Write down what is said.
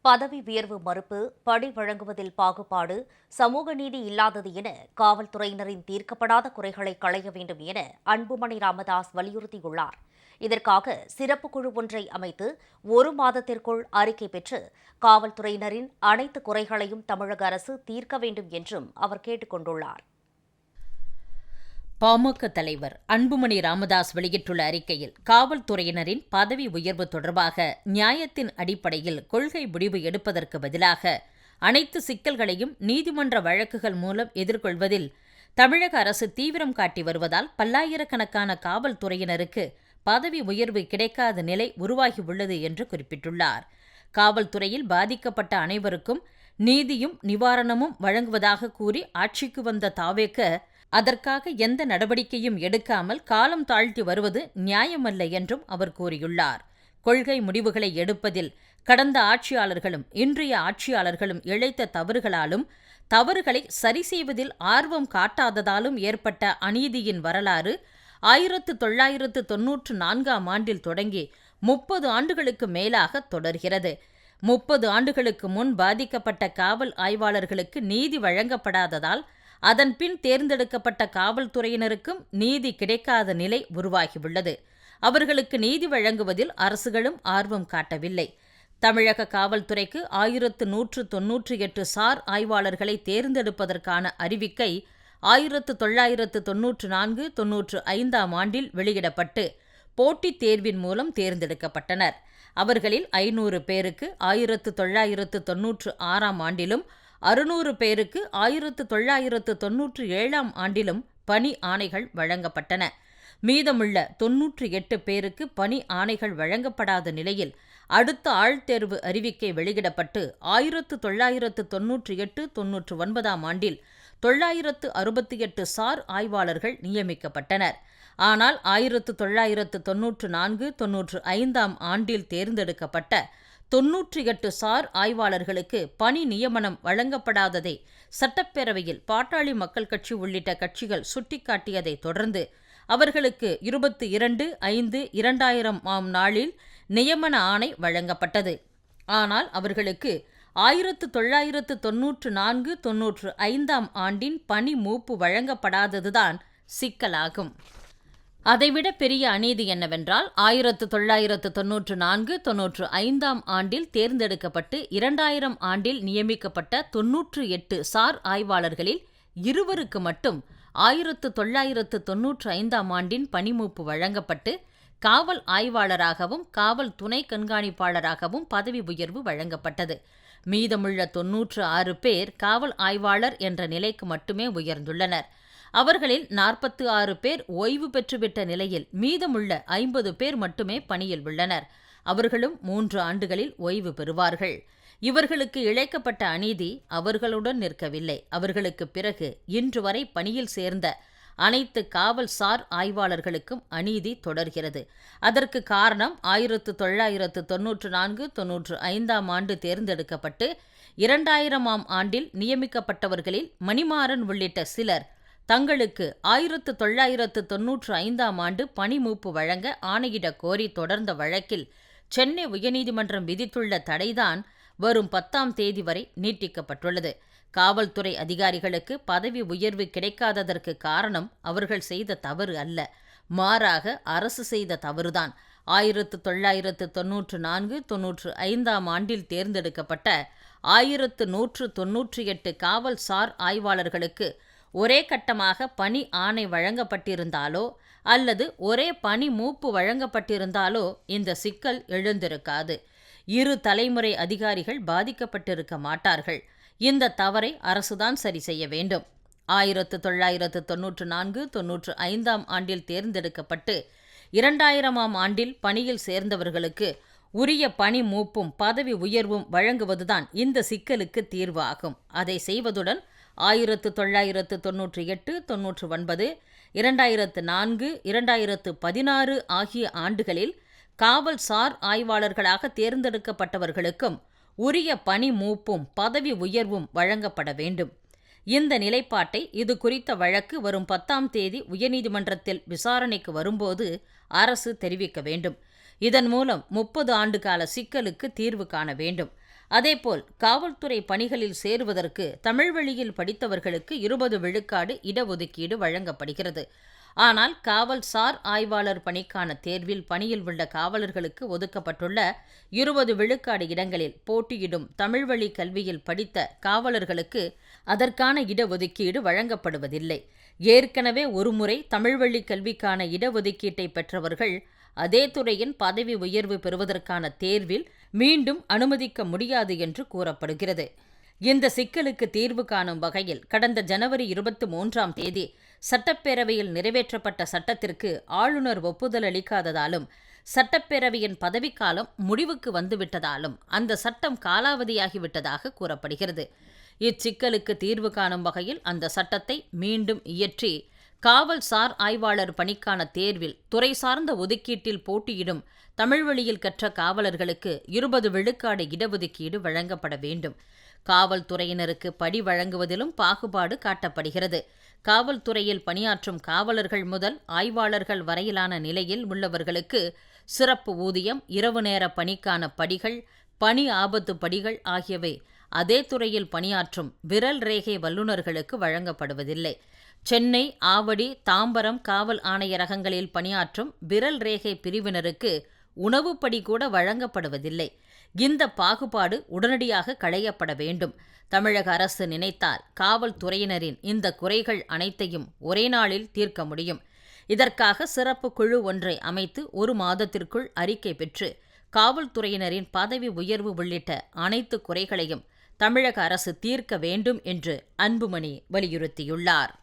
பதவி உயர்வு மறுப்பு, பணி வழங்குவதில் பாகுபாடு, சமூக நீதி இல்லாதது என காவல்துறையினரின் தீர்க்கப்படாத குறைகளை களைய வேண்டும் என அன்புமணி ராமதாஸ் வலியுறுத்தியுள்ளார். இதற்காக சிறப்பு குழு ஒன்றை அமைத்து 1 மாதத்திற்குள் அறிக்கை பெற்று காவல்துறையினரின் அனைத்து குறைகளையும் தமிழக அரசு தீர்க்க வேண்டும் என்றும் அவர் கேட்டுக் கொண்டுள்ளார். பாமக தலைவர் அன்புமணி ராமதாஸ் வெளியிட்டுள்ள அறிக்கையில், காவல்துறையினரின் பதவி உயர்வு தொடர்பாக நியாயத்தின் அடிப்படையில் கொள்கை முடிவு எடுப்பதற்கு பதிலாக அனைத்து சிக்கல்களையும் நீதிமன்ற வழக்குகள் மூலம் எதிர்கொள்வதில் தமிழக அரசு தீவிரம் காட்டி வருவதால் பல்லாயிரக்கணக்கான காவல்துறையினருக்கு பதவி உயர்வு கிடைக்காத நிலை உருவாகியுள்ளது என்று குறிப்பிட்டுள்ளார். காவல்துறையில் பாதிக்கப்பட்ட அனைவருக்கும் நீதியும் நிவாரணமும் வழங்குவதாக கூறி ஆட்சிக்கு வந்த தாவேக அதற்காக எந்த நடவடிக்கையும் எடுக்காமல் காலம் தாழ்த்தி வருவது நியாயமல்ல என்றும் அவர் கூறியுள்ளார். கொள்கை முடிவுகளை எடுப்பதில் கடந்த ஆட்சியாளர்களும் இன்றைய ஆட்சியாளர்களும் இழைத்த தவறுகளாலும் தவறுகளை சரி செய்வதில் ஆர்வம் காட்டாததாலும் ஏற்பட்ட அநீதியின் வரலாறு 1994ஆம் ஆண்டில் தொடங்கி 30 ஆண்டுகளுக்கு மேலாக தொடர்கிறது. 30 ஆண்டுகளுக்கு முன் பாதிக்கப்பட்ட காவல் ஆய்வாளர்களுக்கு நீதி வழங்கப்படாததால் அதன்பின் தேர்ந்தெடுக்கப்பட்ட காவல்துறையினருக்கும் நீதி கிடைக்காத நிலை உருவாகியுள்ளது. அவர்களுக்கு நீதி வழங்குவதில் அரசுகளும் ஆர்வம் காட்டவில்லை. தமிழக காவல்துறைக்கு 1198 சார் ஆய்வாளர்களை தேர்ந்தெடுப்பதற்கான அறிவிக்கை 1994-95ஆம் ஆண்டில் வெளியிடப்பட்டு போட்டித் தேர்வின் மூலம் தேர்ந்தெடுக்கப்பட்டனர். அவர்களில் 500 பேருக்கு 1996ஆம் ஆண்டிலும் 600 பேருக்கு 1997ஆம் ஆண்டிலும் பணி ஆணைகள் வழங்கப்பட்டன. மீதமுள்ள 98 பேருக்கு பணி ஆணைகள் வழங்கப்படாத நிலையில் அடுத்த ஆழ்தேர்வு அறிவிக்கை வெளியிடப்பட்டு 1998-99ஆம் ஆண்டில் 968 சார் ஆய்வாளர்கள் நியமிக்கப்பட்டனர். ஆனால் 1994-95ஆம் ஆண்டில் தேர்ந்தெடுக்கப்பட்ட 98 சார் ஆய்வாளர்களுக்கு பணி நியமனம் வழங்கப்படாததை சட்டப்பேரவையில் பாட்டாளி மக்கள் கட்சி உள்ளிட்ட கட்சிகள் சுட்டிக்காட்டியதை தொடர்ந்து அவர்களுக்கு 22/5/2000ஆம் நாளில் நியமன ஆணை வழங்கப்பட்டது. ஆனால் அவர்களுக்கு 1994-95ஆம் ஆண்டின் பணி மூப்பு வழங்கப்படாததுதான் சிக்கலாகும். அதைவிட பெரிய அநீதி என்னவென்றால் 1994-95ஆம் ஆண்டில் தேர்ந்தெடுக்கப்பட்டு 2000 ஆண்டில் நியமிக்கப்பட்ட 98 சார் ஆய்வாளர்களில் 2 மட்டும் 1995ஆம் ஆண்டின் பணிமூப்பு வழங்கப்பட்டு காவல் ஆய்வாளராகவும் காவல் துணை கண்காணிப்பாளராகவும் பதவி உயர்வு வழங்கப்பட்டது. மீதமுள்ள 96 பேர் காவல் ஆய்வாளர் என்ற நிலைக்கு மட்டுமே உயர்ந்துள்ளனர். அவர்களில் 46 பேர் ஓய்வு பெற்றுவிட்ட நிலையில் மீதமுள்ள 50 பேர் மட்டுமே பணியில் உள்ளனர். அவர்களும் 3 ஆண்டுகளில் ஓய்வு பெறுவார்கள். இவர்களுக்கு இழைக்கப்பட்ட அநீதி அவர்களுடன் நிற்கவில்லை. அவர்களுக்கு பிறகு இன்று வரை பணியில் சேர்ந்த அனைத்து காவல் சார் ஆய்வாளர்களுக்கும் அநீதி தொடர்கிறது. அதற்கு காரணம் 1994-95ஆம் ஆண்டு தேர்ந்தெடுக்கப்பட்டு 2000ஆம் ஆண்டில் நியமிக்கப்பட்டவர்களில் மணிமாறன் உள்ளிட்ட சிலர் தங்களுக்கு 1995ஆம் ஆண்டு பணி மூப்பு வழங்க ஆணையிட கோரி தொடர்ந்த வழக்கில் சென்னை உயர்நீதிமன்றம் விதித்துள்ள தடைதான் வரும் 10ஆம் தேதி வரை நீட்டிக்கப்பட்டுள்ளது. காவல்துறை அதிகாரிகளுக்கு பதவி உயர்வு கிடைக்காததற்கு காரணம் அவர்கள் செய்த தவறு அல்ல, மாறாக அரசு செய்த தவறுதான். 1994-95ஆம் ஆண்டில் தேர்ந்தெடுக்கப்பட்ட 1198 காவல் சார் ஆய்வாளர்களுக்கு ஒரே கட்டமாக பணி ஆணை வழங்கப்பட்டிருந்தாலோ அல்லது ஒரே பணி மூப்பு வழங்கப்பட்டிருந்தாலோ இந்த சிக்கல் எழுந்திருக்காது. 2 தலைமுறை அதிகாரிகள் பாதிக்கப்பட்டிருக்க மாட்டார்கள். இந்த தவறை அரசுதான் சரி செய்ய வேண்டும். 1994-95ஆம் ஆண்டில் தேர்ந்தெடுக்கப்பட்டு 2000ஆம் ஆண்டில் பணியில் சேர்ந்தவர்களுக்கு உரிய பணி மூப்பும் பதவி உயர்வும் வழங்குவதுதான் இந்த சிக்கலுக்கு தீர்வு ஆகும். அதை செய்வதுடன் 1998, 99, 2004, 2016 ஆகிய ஆண்டுகளில் காவல் சார் ஆய்வாளர்களாக தேர்ந்தெடுக்கப்பட்டவர்களுக்கும் உரிய பணி மூப்பும் பதவி உயர்வும் வழங்கப்பட வேண்டும். இந்த நிலைப்பாட்டை இது குறித்த வழக்கு வரும் 10ஆம் தேதி உயர்நீதிமன்றத்தில் விசாரணைக்கு வரும்போது அரசு தெரிவிக்க வேண்டும். இதன் மூலம் 30 ஆண்டு கால சிக்கலுக்கு தீர்வு காண வேண்டும். அதேபோல் காவல்துறை பணிகளில் சேருவதற்கு தமிழ் வழியில் படித்தவர்களுக்கு 20 விழுக்காடு இடஒதுக்கீடு வழங்கப்படுகிறது. ஆனால் காவல்சார் ஆய்வாளர் பணிக்கான தேர்வில் பணியில் உள்ள காவலர்களுக்கு ஒதுக்கப்பட்டுள்ள 20 விழுக்காடு இடங்களில் போட்டியிடும் தமிழ்வழி கல்வியில் படித்த காவலர்களுக்கு அதற்கான இடஒதுக்கீடு வழங்கப்படுவதில்லை. ஏற்கனவே ஒருமுறை தமிழ்வழி கல்விக்கான இடஒதுக்கீட்டை பெற்றவர்கள் அதே துறையின் பதவி உயர்வு பெறுவதற்கான தேர்வில் மீண்டும் அனுமதிக்க முடியாது என்று கூறப்படுகிறது. இந்த சிக்கலுக்கு தீர்வு காணும் வகையில் கடந்த ஜனவரி 23ஆம் தேதி சட்டப்பேரவையில் நிறைவேற்றப்பட்ட சட்டத்திற்கு ஆளுநர் ஒப்புதல் அளிக்காததாலும் சட்டப்பேரவையின் பதவிக்காலம் முடிவுக்கு வந்துவிட்டதாலும் அந்த சட்டம் காலாவதியாகிவிட்டதாக கூறப்படுகிறது. இச்சிக்கலுக்கு தீர்வு காணும் வகையில் அந்த சட்டத்தை மீண்டும் இயற்றி காவல்சார் ஆய்வாளர் பணிக்கான தேர்வில் துறை சார்ந்த ஒதுக்கீட்டில் போட்டியிடும் தமிழ் வழியில் கற்ற காவலர்களுக்கு 20 விழுக்காடு இடஒதுக்கீடு வழங்கப்பட வேண்டும். காவல்துறையினருக்கு படி வழங்குவதிலும் பாகுபாடு காட்டப்படுகிறது. காவல்துறையில் பணியாற்றும் காவலர்கள் முதல் ஆய்வாளர்கள் வரையிலான நிலையில் உள்ளவர்களுக்கு சிறப்பு ஊதியம், இரவு நேர பணிக்கான படிகள், பணி ஆபத்து படிகள் ஆகியவை அதே துறையில் பணியாற்றும் விரல் ரேகை வல்லுநர்களுக்கு வழங்கப்படுவதில்லை. சென்னை, ஆவடி, தாம்பரம் காவல் ஆணையரகங்களில் பணியாற்றும் விரல் ரேகை பிரிவினருக்கு உணவுப்படி கூட வழங்கப்படுவதில்லை. இந்த பாகுபாடு உடனடியாக களையப்பட வேண்டும். தமிழக அரசு நினைத்தால் காவல்துறையினரின் இந்த குறைகள் அனைத்தையும் ஒரே நாளில் தீர்க்க முடியும். இதற்காக சிறப்பு குழு ஒன்றை அமைத்து 1 மாதத்திற்குள் அறிக்கை பெற்று காவல்துறையினரின் பதவி உயர்வு உள்ளிட்ட அனைத்து குறைகளையும் தமிழக அரசு தீர்க்க வேண்டும் என்று அன்புமணி வலியுறுத்தியுள்ளார்.